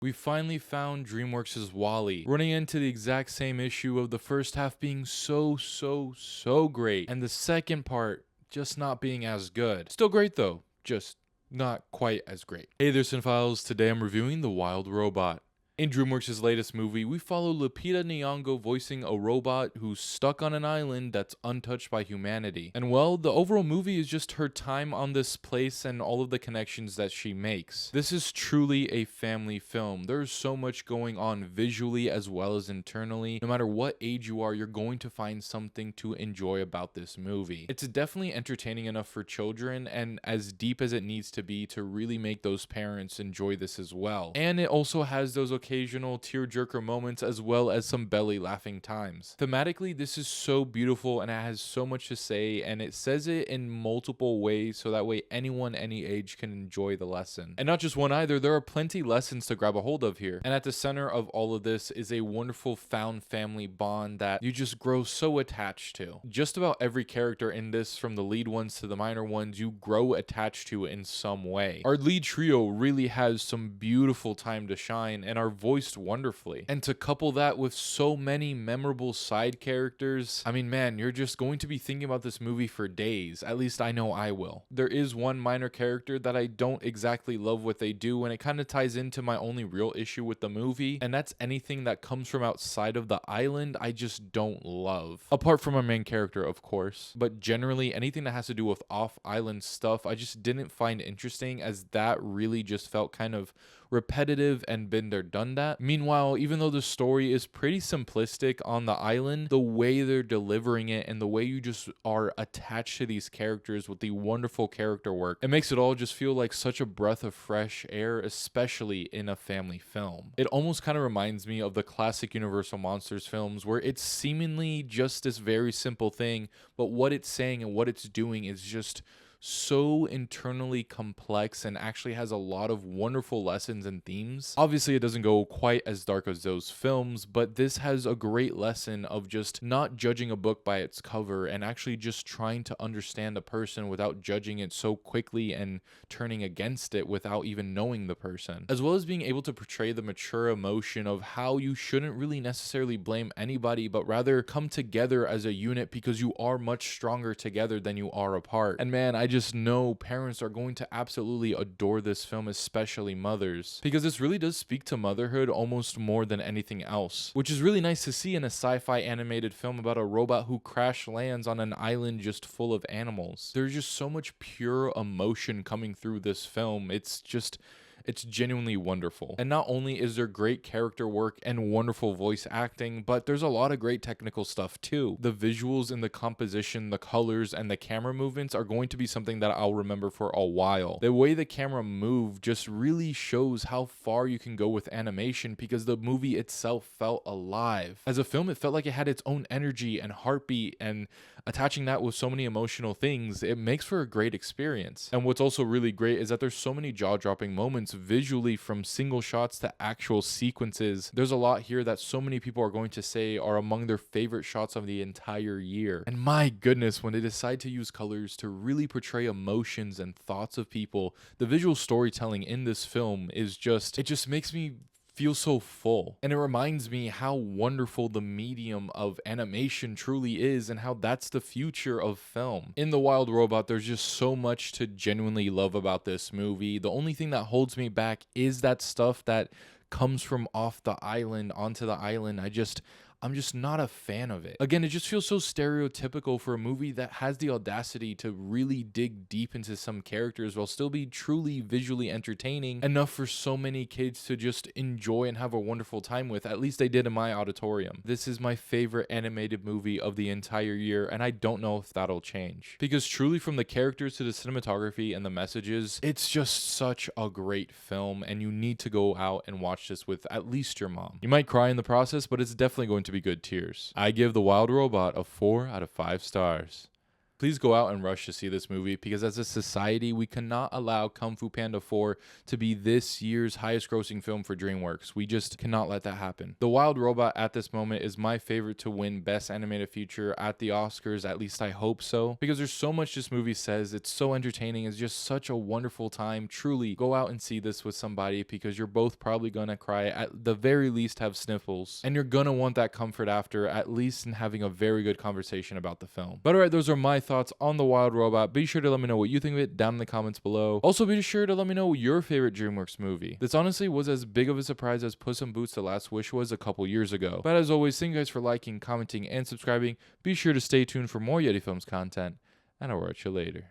We finally found DreamWorks' Wall-E, running into the exact same issue of the first half being so great, and the second part just not being as good. Still great though, just not quite as great. Hey there, Cinephiles. Today I'm reviewing The Wild Robot. In DreamWorks' latest movie, we follow Lupita Nyong'o voicing a robot who's stuck on an island that's untouched by humanity. And well, the overall movie is just her time on this place and all of the connections that she makes. This is truly a family film. There's so much going on visually as well as internally. No matter what age you are, you're going to find something to enjoy about this movie. It's definitely entertaining enough for children and as deep as it needs to be to really make those parents enjoy this as well. And it also has those occasional tearjerker moments as well as some belly laughing times. Thematically, this is so beautiful and it has so much to say, and it says it in multiple ways so that way anyone any age can enjoy the lesson. And not just one either, there are plenty lessons to grab a hold of here. And at the center of all of this is a wonderful found family bond that you just grow so attached to. Just about every character in this, from the lead ones to the minor ones, you grow attached to in some way. Our lead trio really has some beautiful time to shine and are voiced wonderfully. And to couple that with so many memorable side characters, I mean, man, you're just going to be thinking about this movie for days. At least I know I will. There is one minor character that I don't exactly love what they do, and it kind of ties into my only real issue with the movie, and that's anything that comes from outside of the island I just don't love. Apart from our main character, of course. But generally, anything that has to do with off-island stuff, I just didn't find interesting, as that really just felt kind of repetitive and been there done that. Meanwhile, even though the story is pretty simplistic on the island, the way they're delivering it and the way you just are attached to these characters with the wonderful character work, it makes it all just feel like such a breath of fresh air, especially in a family film. It almost kind of reminds me of the classic Universal Monsters films, where it's seemingly just this very simple thing, but what it's saying and what it's doing is just so internally complex and actually has a lot of wonderful lessons and themes. Obviously, it doesn't go quite as dark as those films, but this has a great lesson of just not judging a book by its cover and actually just trying to understand a person without judging it so quickly and turning against it without even knowing the person. As well as being able to portray the mature emotion of how you shouldn't really necessarily blame anybody, but rather come together as a unit because you are much stronger together than you are apart. And man, I just know parents are going to absolutely adore this film, especially mothers, because this really does speak to motherhood almost more than anything else, which is really nice to see in a sci-fi animated film about a robot who crash lands on an island just full of animals. There's just so much pure emotion coming through this film. It's genuinely wonderful. And not only is there great character work and wonderful voice acting, but there's a lot of great technical stuff too. The visuals and the composition, the colors, and the camera movements are going to be something that I'll remember for a while. The way the camera moved just really shows how far you can go with animation, because the movie itself felt alive. As a film, it felt like it had its own energy and heartbeat, and attaching that with so many emotional things, it makes for a great experience. And what's also really great is that there's so many jaw-dropping moments visually, from single shots to actual sequences. There's a lot here that so many people are going to say are among their favorite shots of the entire year. And my goodness, when they decide to use colors to really portray emotions and thoughts of people, the visual storytelling in this film is it just makes me feel so full. And it reminds me how wonderful the medium of animation truly is and how that's the future of film. In The Wild Robot, there's just so much to genuinely love about this movie. The only thing that holds me back is that stuff that comes from off the island onto the island. I'm just not a fan of it. Again, it just feels so stereotypical for a movie that has the audacity to really dig deep into some characters while still be truly visually entertaining enough for so many kids to just enjoy and have a wonderful time with. At least they did in my auditorium. This is my favorite animated movie of the entire year, and I don't know if that'll change. Because truly, from the characters to the cinematography and the messages, it's just such a great film, and you need to go out and watch this with at least your mom. You might cry in the process, but it's definitely going to be good tears. I give The Wild Robot a 4 out of 5 stars. Please go out and rush to see this movie, because as a society, we cannot allow Kung Fu Panda 4 to be this year's highest grossing film for DreamWorks. We just cannot let that happen. The Wild Robot at this moment is my favorite to win Best Animated Feature at the Oscars, at least I hope so, because there's so much this movie says. It's so entertaining. It's just such a wonderful time. Truly, go out and see this with somebody, because you're both probably gonna cry, at the very least have sniffles, and you're gonna want that comfort after, at least in having a very good conversation about the film. But alright, those are my thoughts on The Wild Robot. Be sure to let me know what you think of it down in the comments below. Also, be sure to let me know your favorite DreamWorks movie. This honestly was as big of a surprise as Puss in Boots: The Last Wish was a couple years ago. But as always, thank you guys for liking, commenting, and subscribing. Be sure to stay tuned for more Yeti Films content, and I'll watch you later.